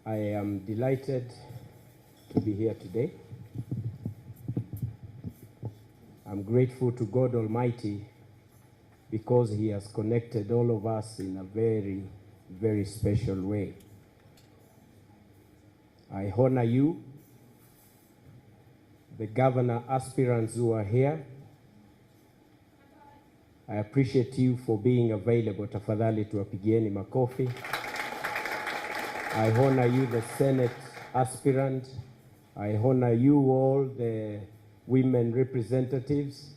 I am delighted to be here today. I'm grateful to God Almighty because He has connected all of us in a very, very special way. I honor you, the governor aspirants who are here. I appreciate you for being available. Tafadhali tuwapigieni makofi. I honor you, the Senate aspirant. I honor you all, the women representatives.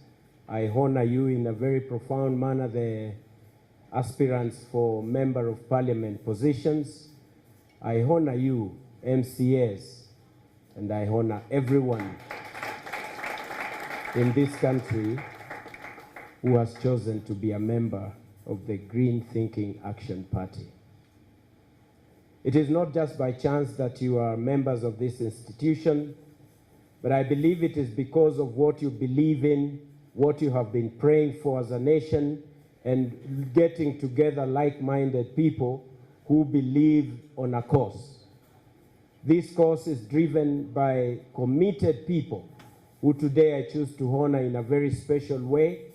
I honor you in a very profound manner, the aspirants for Member of Parliament positions. I honor you, MCAs, and I honor everyone in this country who has chosen to be a member of the Green Thinking Action Party. It is not just by chance that you are members of this institution, but I believe it is because of what you believe in, what you have been praying for as a nation, and getting together like-minded people who believe on a cause. This cause is driven by committed people who today I choose to honor in a very special way.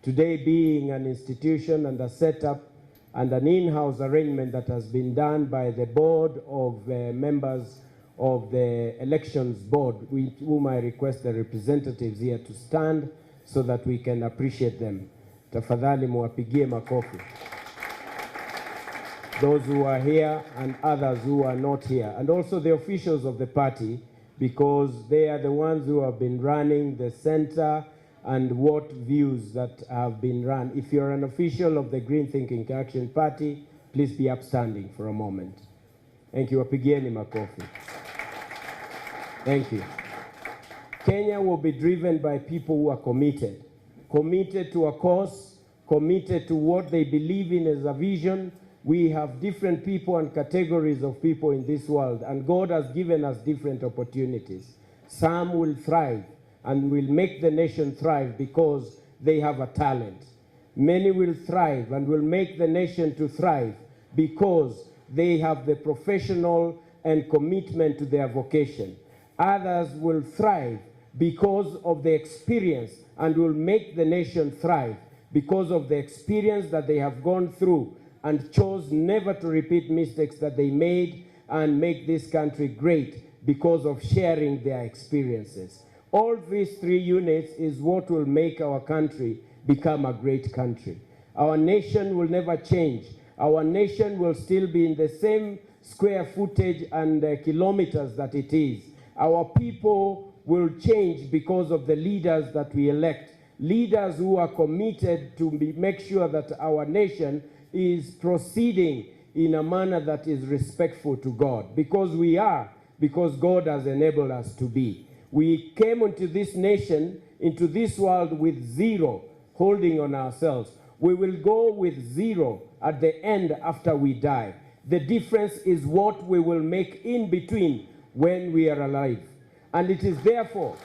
Today being an institution and a setup and an in-house arrangement that has been done by the board of members of the elections board, whom I request the representatives here to stand so that we can appreciate them. Tafadhali muwapigie makofi. Those who are here and others who are not here, and also the officials of the party, because they are the ones who have been running the center and what views that have been run. If you're an official of the Green Thinking Action Party, please be upstanding for a moment. Thank you. Wapigieni makofi. Thank you. Kenya will be driven by people who are committed. Committed to a cause, committed to what they believe in as a vision. We have different people and categories of people in this world, and God has given us different opportunities. Some will thrive and will make the nation thrive because they have a talent. Many will thrive and will make the nation to thrive because they have the professional and commitment to their vocation. Others will thrive because of the experience and will make the nation thrive because of the experience that they have gone through and chose never to repeat mistakes that they made and make this country great because of sharing their experiences. All these three units is what will make our country become a great country. Our nation will never change. Our nation will still be in the same square footage and kilometers that it is. Our people will change because of the leaders that we elect. Leaders who are committed to make sure that our nation is proceeding in a manner that is respectful to God. Because God has enabled us to be. We came into this nation, into this world with zero holding on ourselves. We will go with zero at the end after we die. The difference is what we will make in between when we are alive. And it is therefore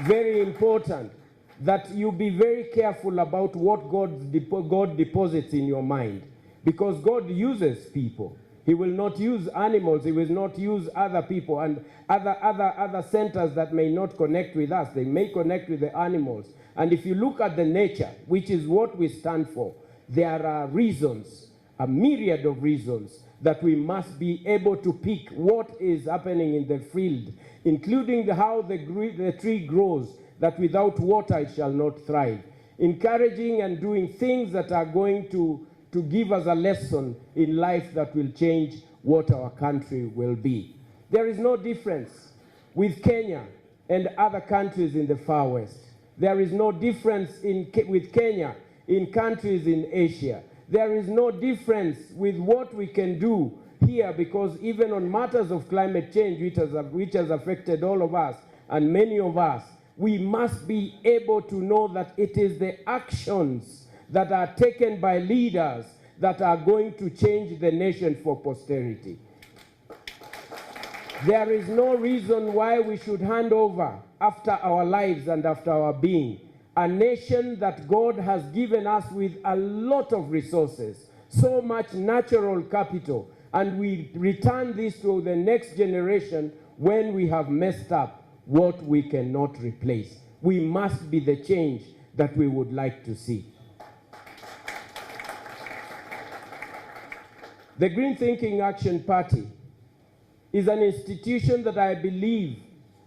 very important that you be very careful about what God deposits in your mind. Because God uses people. He will not use animals. He will not use other people and other centers that may not connect with us. They may connect with the animals. And if you look at the nature, which is what we stand for, there are reasons, a myriad of reasons, that we must be able to pick what is happening in the field, including how the tree grows, that without water it shall not thrive. Encouraging and doing things that are going to give us a lesson in life that will change what our country will be. There is no difference with Kenya and other countries in the far west. There is no difference with Kenya in countries in Asia. There is no difference with what we can do here, because even on matters of climate change, which has affected all of us and many of us, we must be able to know that it is the actions that are taken by leaders that are going to change the nation for posterity. There is no reason why we should hand over after our lives and after our being a nation that God has given us with a lot of resources, so much natural capital, and we return this to the next generation when we have messed up what we cannot replace. We must be the change that we would like to see. The Green Thinking Action Party is an institution that I believe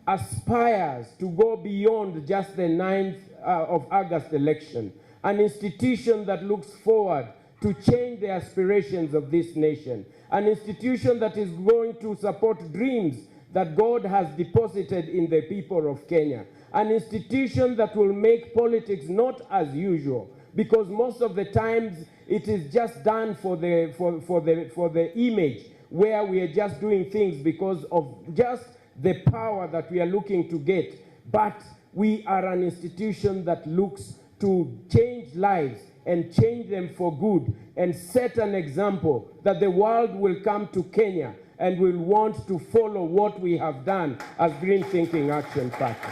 aspires to go beyond just the 9th of August election, an institution that looks forward to change the aspirations of this nation, an institution that is going to support dreams that God has deposited in the people of Kenya, an institution that will make politics not as usual, because most of the times it is just done for the image, where we are just doing things because of just the power that we are looking to get. But we are an institution that looks to change lives and change them for good and set an example that the world will come to Kenya and will want to follow what we have done as Green Thinking Action Party.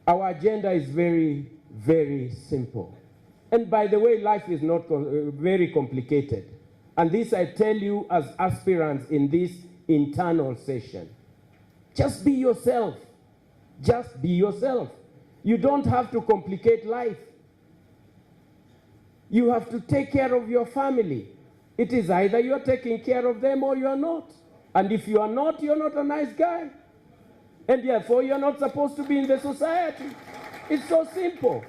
Our agenda is very, very simple. And by the way, life is not very complicated. And this I tell you as aspirants in this internal session. Just be yourself. Just be yourself. You don't have to complicate life. You have to take care of your family. It is either you're taking care of them or you're not. And if you are not, you're not a nice guy. And therefore, you're not supposed to be in the society. It's so simple.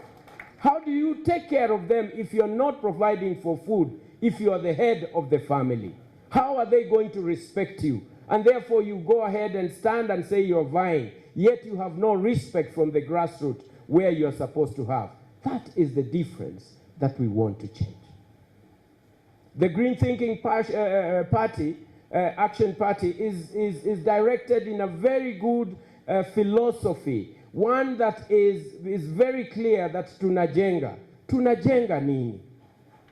How do you take care of them if you're not providing for food, if you are the head of the family? How are they going to respect you? And therefore, you go ahead and stand and say you're vying, yet you have no respect from the grassroots where you're supposed to have. That is the difference that we want to change. The Green Thinking Action Party is directed in a very good philosophy, one that is very clear, that tunajenga. Tunajenga nini?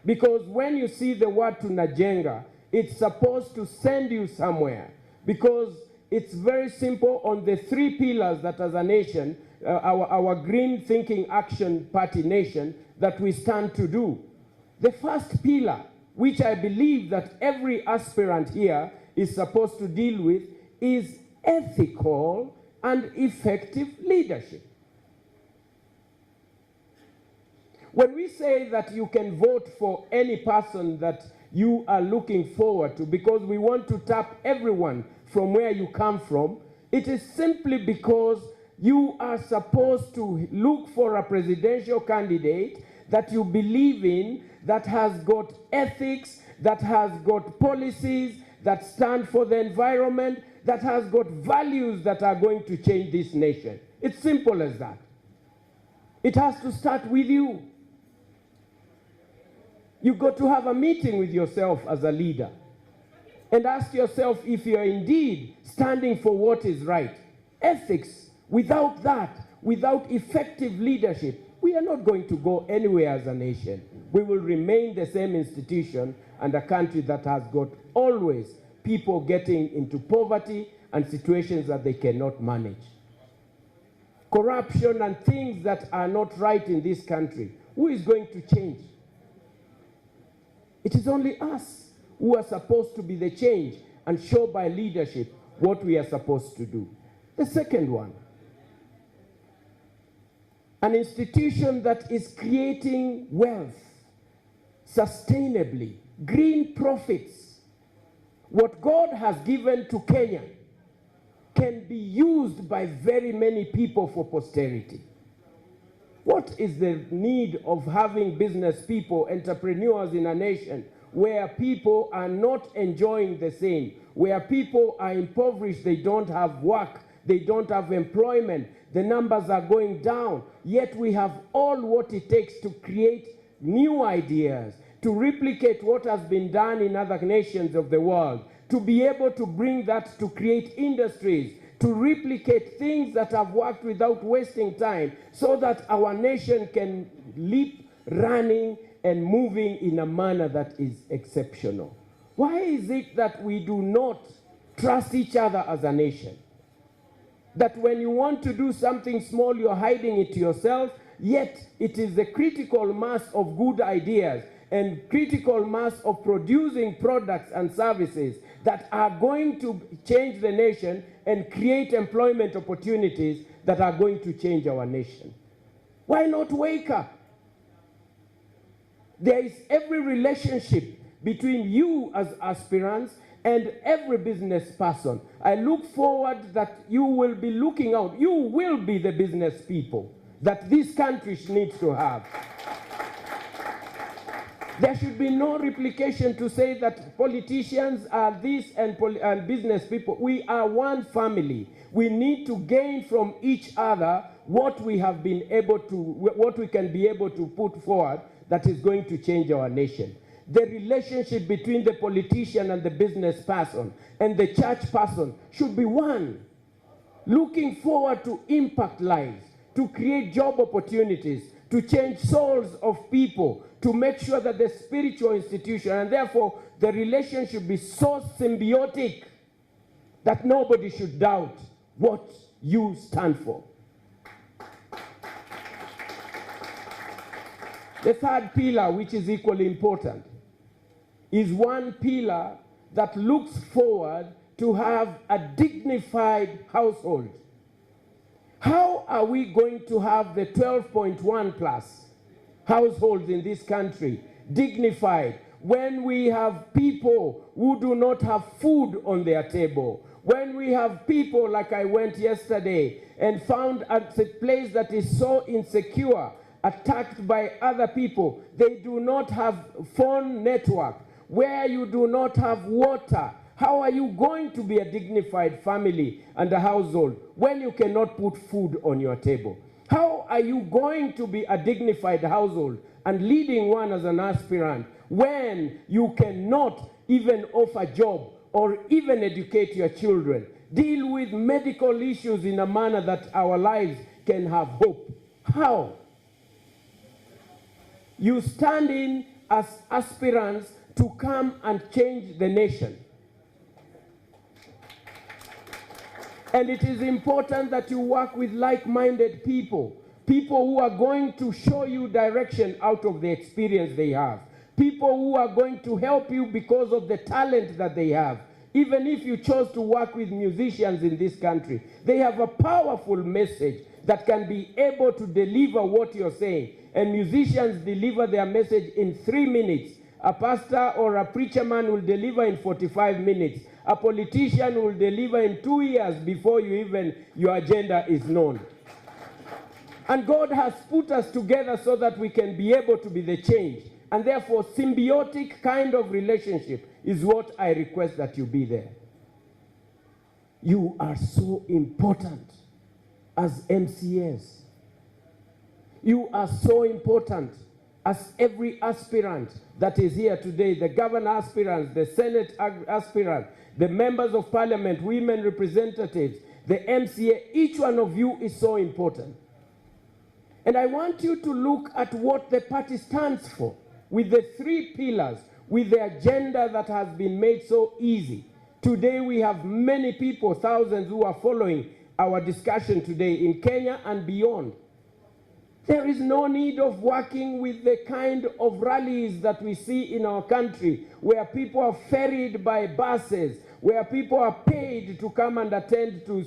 Because when you see the word tunajenga, it's supposed to send you somewhere, because it's very simple on the 3 pillars that as a nation, our Green Thinking Action Party nation, that we stand to do. The first pillar, which I believe that every aspirant here is supposed to deal with, is ethical and effective leadership. When we say that you can vote for any person that you are looking forward to, because we want to tap everyone from where you come from, it is simply because you are supposed to look for a presidential candidate that you believe in, that has got ethics, that has got policies that stand for the environment, that has got values that are going to change this nation. It's simple as that. It has to start with you. You've got to have a meeting with yourself as a leader and ask yourself if you're indeed standing for what is right. Ethics, without that, without effective leadership, we are not going to go anywhere as a nation. We will remain the same institution and a country that has got always people getting into poverty and situations that they cannot manage. Corruption and things that are not right in this country. Who is going to change? It is only us who are supposed to be the change and show by leadership what we are supposed to do. The second one, an institution that is creating wealth sustainably, green profits. What God has given to Kenya can be used by very many people for posterity. What is the need of having business people, entrepreneurs in a nation where people are not enjoying the same, where people are impoverished, they don't have work, they don't have employment, the numbers are going down, yet we have all what it takes to create new ideas, to replicate what has been done in other nations of the world, to be able to bring that to create industries, to replicate things that have worked without wasting time, so that our nation can leap running and moving in a manner that is exceptional. Why is it that we do not trust each other as a nation? That when you want to do something small, you're hiding it to yourself, yet it is the critical mass of good ideas and critical mass of producing products and services that are going to change the nation and create employment opportunities that are going to change our nation. Why not wake up? There is every relationship between you as aspirants and every business person. I look forward that you will be looking out. You will be the business people that this country needs to have. There should be no replication to say that politicians are this and business people. We are one family. We need to gain from each other what we have been able to, what we can be able to put forward that is going to change our nation. The relationship between the politician and the business person and the church person should be one. Looking forward to impact lives, to create job opportunities, to change souls of people, to make sure that the spiritual institution and therefore the relationship be so symbiotic that nobody should doubt what you stand for. The third pillar, which is equally important, is one pillar that looks forward to have a dignified household. How are we going to have the 12.1 plus households in this country dignified when we have people who do not have food on their table? When we have people, like I went yesterday and found a place that is so insecure, attacked by other people, they do not have phone network, where you do not have water. How are you going to be a dignified family and a household when you cannot put food on your table? How are you going to be a dignified household and leading one as an aspirant when you cannot even offer a job or even educate your children? Deal with medical issues in a manner that our lives can have hope. How? You stand in as aspirants to come and change the nation. And it is important that you work with like-minded people, people who are going to show you direction out of the experience they have, people who are going to help you because of the talent that they have. Even if you chose to work with musicians in this country, they have a powerful message that can be able to deliver what you're saying. And musicians deliver their message in 3 minutes. A pastor or a preacher man will deliver in 45 minutes. A politician will deliver in 2 years before your agenda is known. And God has put us together so that we can be able to be the change. And therefore, symbiotic kind of relationship is what I request that you be there. You are so important as MCAs. You are so important as every aspirant that is here today, the governor aspirants, the Senate aspirant, the members of parliament, women representatives, the MCA, each one of you is so important. And I want you to look at what the party stands for, with the 3 pillars, with the agenda that has been made so easy. Today we have many people, thousands, who are following our discussion today in Kenya and beyond. There is no need of working with the kind of rallies that we see in our country, where people are ferried by buses, where people are paid to come and attend to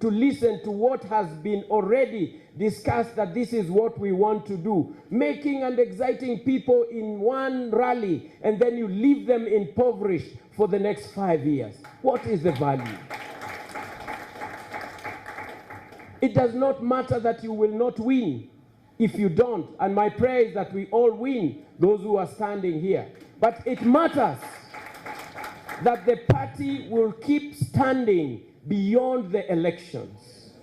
listen to what has been already discussed, that this is what we want to do. Making and exciting people in one rally, and then you leave them impoverished for the next 5 years. What is the value? It does not matter that you will not win if you don't. And my prayer is that we all win, those who are standing here. But it matters that the party will keep standing beyond the elections.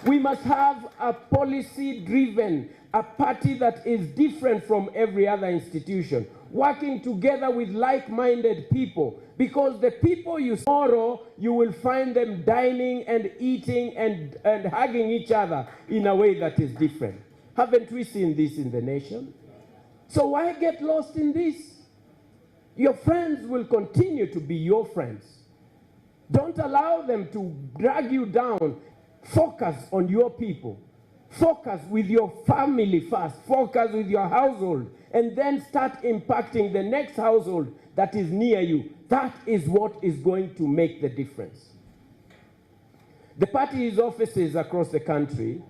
We must have a policy-driven, a party that is different from every other institution, working together with like-minded people, because the people you tomorrow, you will find them dining and eating and hugging each other in a way that is different. Haven't we seen this in the nation? So why get lost in this? Your friends will continue to be your friends. Don't allow them to drag you down. Focus on your people. Focus with your family first. Focus with your household. And then start impacting the next household that is near you. That is what is going to make the difference. The party's offices across the country,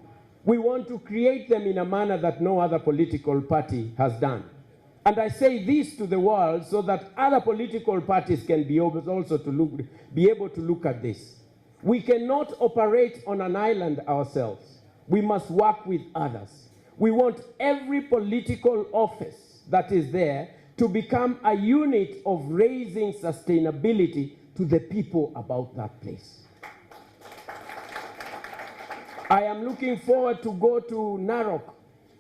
we want to create them in a manner that no other political party has done. And I say this to the world so that other political parties can be able to look at this. We cannot operate on an island ourselves. We must work with others. We want every political office that is there to become a unit of raising sustainability to the people about that place. I am looking forward to go to Narok,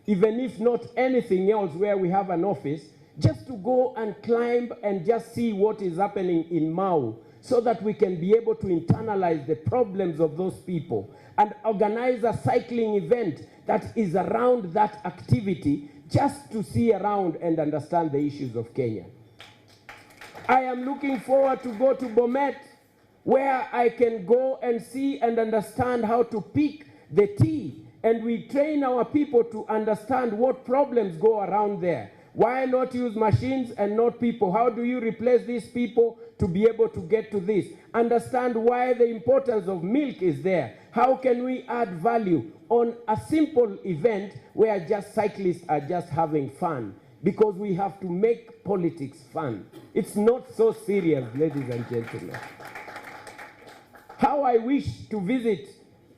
even if not anything else where we have an office, just to go and climb and just see what is happening in Mau, so that we can be able to internalize the problems of those people and organize a cycling event that is around that activity, just to see around and understand the issues of Kenya. I am looking forward to go to Bomet, where I can go and see and understand how to pick the tea, and we train our people to understand what problems go around there. Why not use machines and not people? How do you replace these people to be able to get to this? Understand why the importance of milk is there. How can we add value on a simple event where just cyclists are just having fun? Because we have to make politics fun. It's not so serious, ladies and gentlemen. How I wish to visit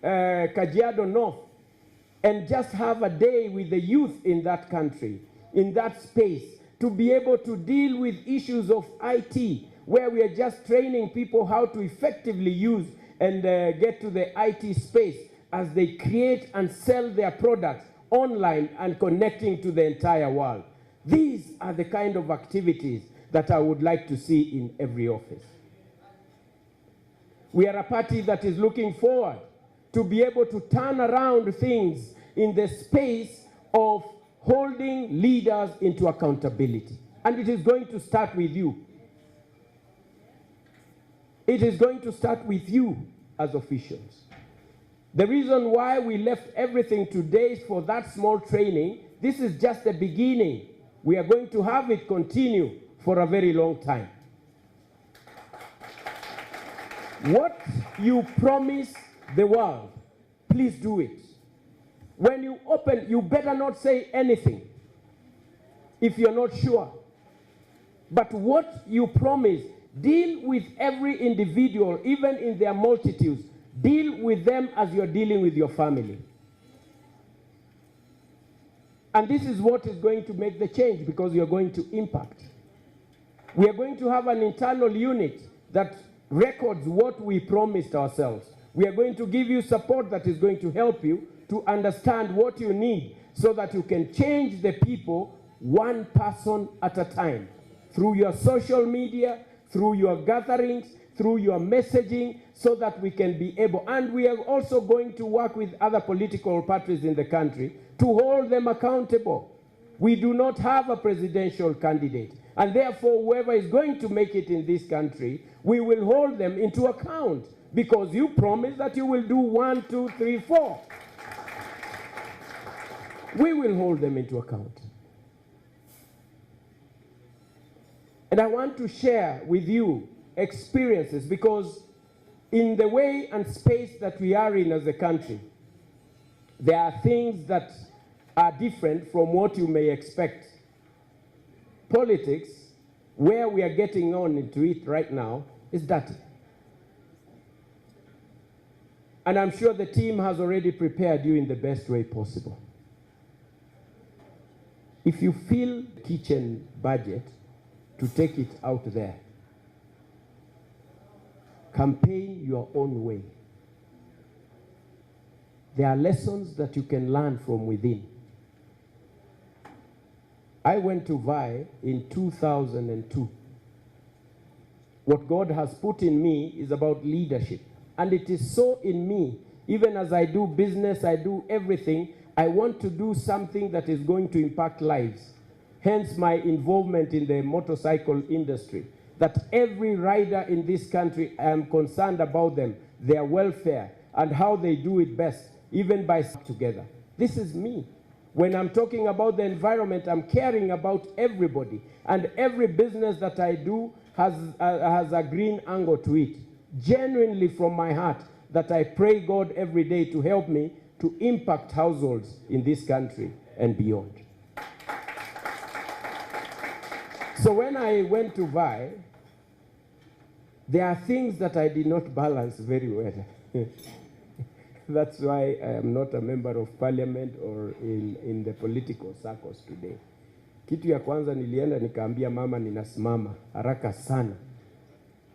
Kajiado North and just have a day with the youth in that country, in that space, to be able to deal with issues of IT, where we are just training people how to effectively use and get to the IT space as they create and sell their products online and connecting to the entire world. These are the kind of activities that I would like to see in every office. We are a party that is looking forward to be able to turn around things in the space of holding leaders into accountability. And it is going to start with you. It is going to start with you as officials. The reason why we left everything today for that small training, this is just the beginning. We are going to have it continue for a very long time. What you promise the world, please do it. When you open, you better not say anything if you're not sure. But what you promise, deal with every individual, even in their multitudes. Deal with them as you're dealing with your family. And this is what is going to make the change, because you're going to impact. We are going to have an internal unit that records what we promised ourselves. We are going to give you support that is going to help you to understand what you need so that you can change the people one person at a time, through your social media, through your gatherings, through your messaging, so that we can be able. And we are also going to work with other political parties in the country to hold them accountable. We do not have a presidential candidate, and therefore whoever is going to make it in this country, we will hold them into account, because you promised that you will do 1, 2, 3, 4. We will hold them into account. And I want to share with you experiences, because in the way and space that we are in as a country, there are things that are different from what you may expect. Politics, where we are getting on into it right now, is dirty. And I'm sure the team has already prepared you in the best way possible. If you feel kitchen budget, to take it out there. Campaign your own way. There are lessons that you can learn from within. I went to VAI in 2002. What God has put in me is about leadership. And it is so in me, even as I do business, I do everything, I want to do something that is going to impact lives. Hence my involvement in the motorcycle industry. That every rider in this country, I am concerned about them, their welfare, and how they do it best, even by together. This is me. When I'm talking about the environment, I'm caring about everybody. And every business that I do has a green angle to it. Genuinely from my heart, that I pray God every day to help me to impact households in this country and beyond. So when I went to vie, there are things that I did not balance very well. That's why I am not a member of parliament or in the political circles today. Kitu ya kwanza nilienda nikaambia mama ninasimama haraka sana.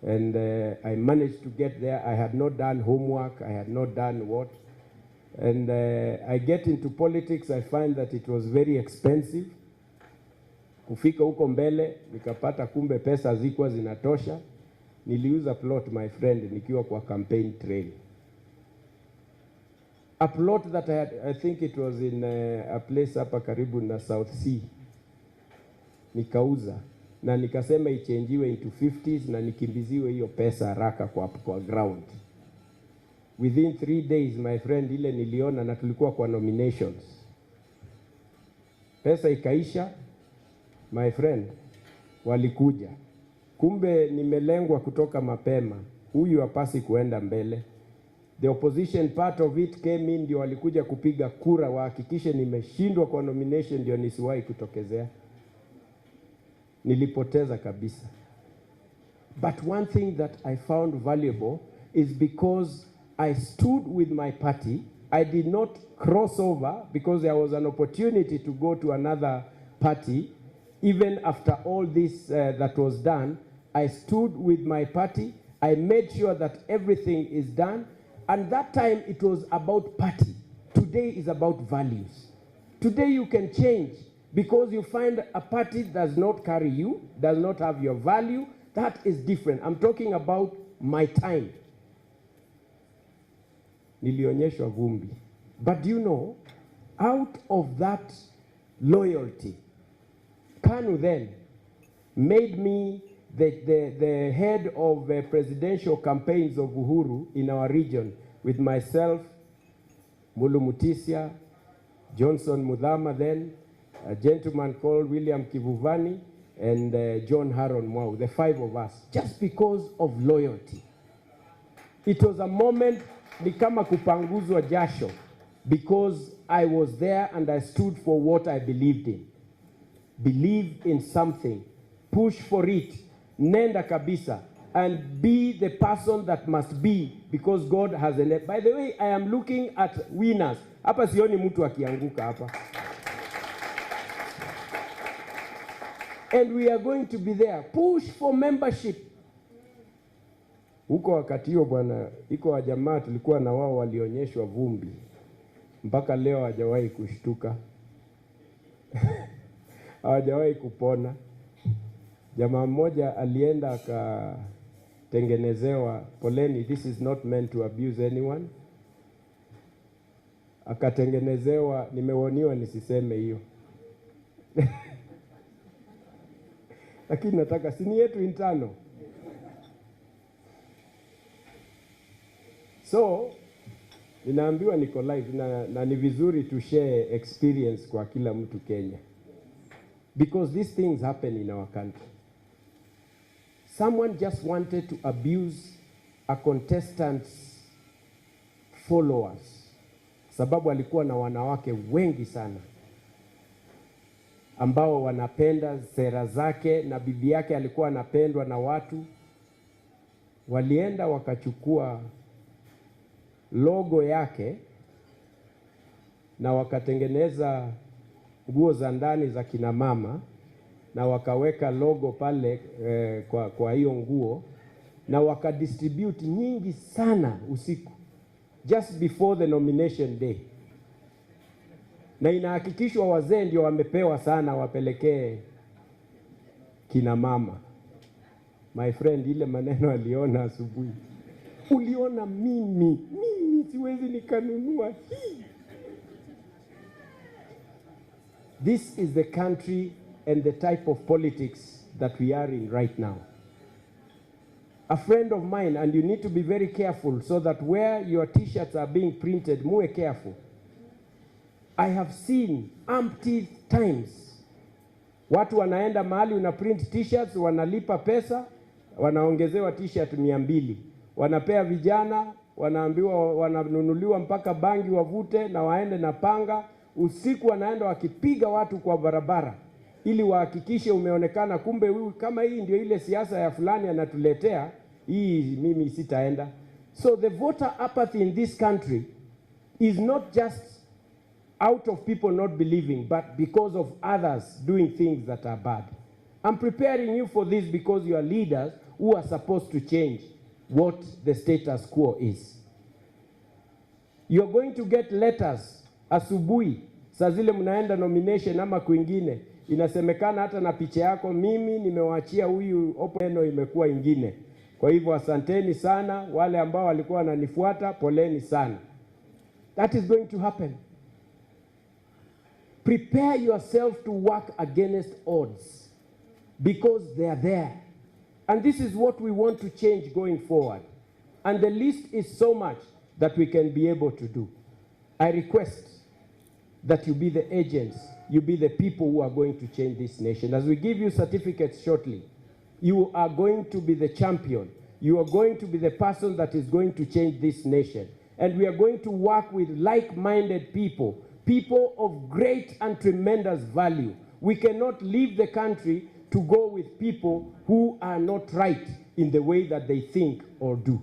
And I managed to get there. I had not done homework. I had not done what. And I get into politics. I find that it was very expensive. Kufika huko mbele, nikapata kumbe pesa zikuwa zinatosha. Niliuza plot, my friend, nikiwa kwa campaign trail. A plot that I think it was in a place hapa karibu na South Sea. Nikauza na nikasema ichangiwe into 50s na nikimbiziwe hiyo pesa haraka kwa ground. Within 3 days, my friend, ile niliona na tulikuwa kwa nominations. Pesa ikaisha, my friend, walikuja. Kumbe nimelengwa kutoka mapema. Huyu hapasi kuenda mbele. The opposition part of it came in, ndio walikuja kupiga kura wahakikishe nimeshindwa kwa nomination ndio nisiwahi kutokezea. Nilipoteza kabisa. But one thing that I found valuable is because I stood with my party. I did not cross over because there was an opportunity to go to another party. Even after all this that was done, I stood with my party. I made sure that everything is done. And that time it was about party. Today is about values. Today you can change because you find a party does not carry you, does not have your value. That is different. I'm talking about my time. Nilionyeshwa vumbi. But you know, out of that loyalty, KANU then made me the head of the presidential campaigns of Uhuru in our region with myself, Mulu Mutisia, Johnson Mudhama then, a gentleman called William Kivuvani, and John Haron Mwau, the 5 of us, just because of loyalty. It was a moment ni kama kupanguzwa jasho because I was there and I stood for what I believed in. Believe in something, push for it, nenda kabisa, and be the person that must be because God has elected. By the way, I am looking at winners. Hapa sioni mtu akianguka hapa. And we are going to be there. Push for membership. Huko wakati hiyo bwana, iko wa jamaa tulikuwa na wao walionyeshwa vumbi. Mpaka leo hawajawahi kushtuka. Hawajawahi kupona. Jamaa mmoja alienda akatengenezewa, poleni, this is not meant to abuse anyone. Akatengenezewa, nimewoniwa nisiseme hiyo. Lakini nataka sini yetu intano. So, ninaambiwa niko live na ni vizuri to share experience kwa kila mtu Kenya. Because these things happen in our country. Someone just wanted to abuse a contestant's followers. Sababu alikuwa na wanawake wengi sana ambao wanapenda sera zake na bibi yake alikuwa anapendwa na watu. Walienda wakachukua logo yake na wakatengeneza nguo za ndani za kina mama na wakaweka logo pale kwa hiyo nguo na wakadistribute nyingi sana usiku just before the nomination day. Na inahakikishwa wazee ndio wamepewa sana wapelekee kina mama. My friend, ile maneno aliona asubuhi. Uliona mimi siwezi nikanunua hii. This is the country and the type of politics that we are in right now. A friend of mine, and you need to be very careful so that where your t-shirts are being printed, muwe careful. I have seen umpteen times watu wanaenda mahali una print t-shirts, wanalipa pesa, wanaongezewa t-shirt 200, wanapea vijana, wanaambiwa wananunuliwa mpaka bangi wavute na waende na panga, usiku wanaenda wakipiga watu kwa barabara ili wahakikishe umeonekana. Kumbe huyu kama hii ndio ile siasa ya fulani anatuletea, hii mimi sitaenda. So the voter apathy in this country is not just out of people not believing, but because of others doing things that are bad. I'm preparing you for this because you are leaders who are supposed to change what the status quo is. You're going to get letters asubuhi, saa zile mnaenda nomination ama kwingine, inasemekana hata na picha yako, mimi nimewaachia huyu openo, imekuwa ingine. Kwa hivyo asanteni sana wale ambao walikuwa wananifuata, poleni sana. That is going to happen. Prepare yourself to work against odds because they are there. And this is what we want to change going forward. And the list is so much that we can be able to do. I request that you be the agents, you be the people who are going to change this nation. As we give you certificates shortly, you are going to be the champion. You are going to be the person that is going to change this nation. And we are going to work with like-minded people, people of great and tremendous value. We cannot leave the country to go with people who are not right in the way that they think or do.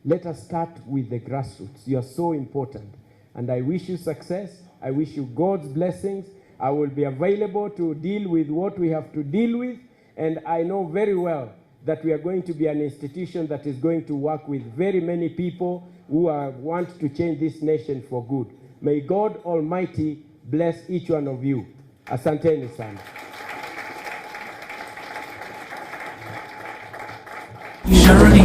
Let us start with the grassroots. You are so important. And I wish you success. I wish you God's blessings. I will be available to deal with what we have to deal with. And I know very well that we are going to be an institution that is going to work with very many people who want to change this nation for good. May God Almighty bless each one of you. Asanteni sana. Journey,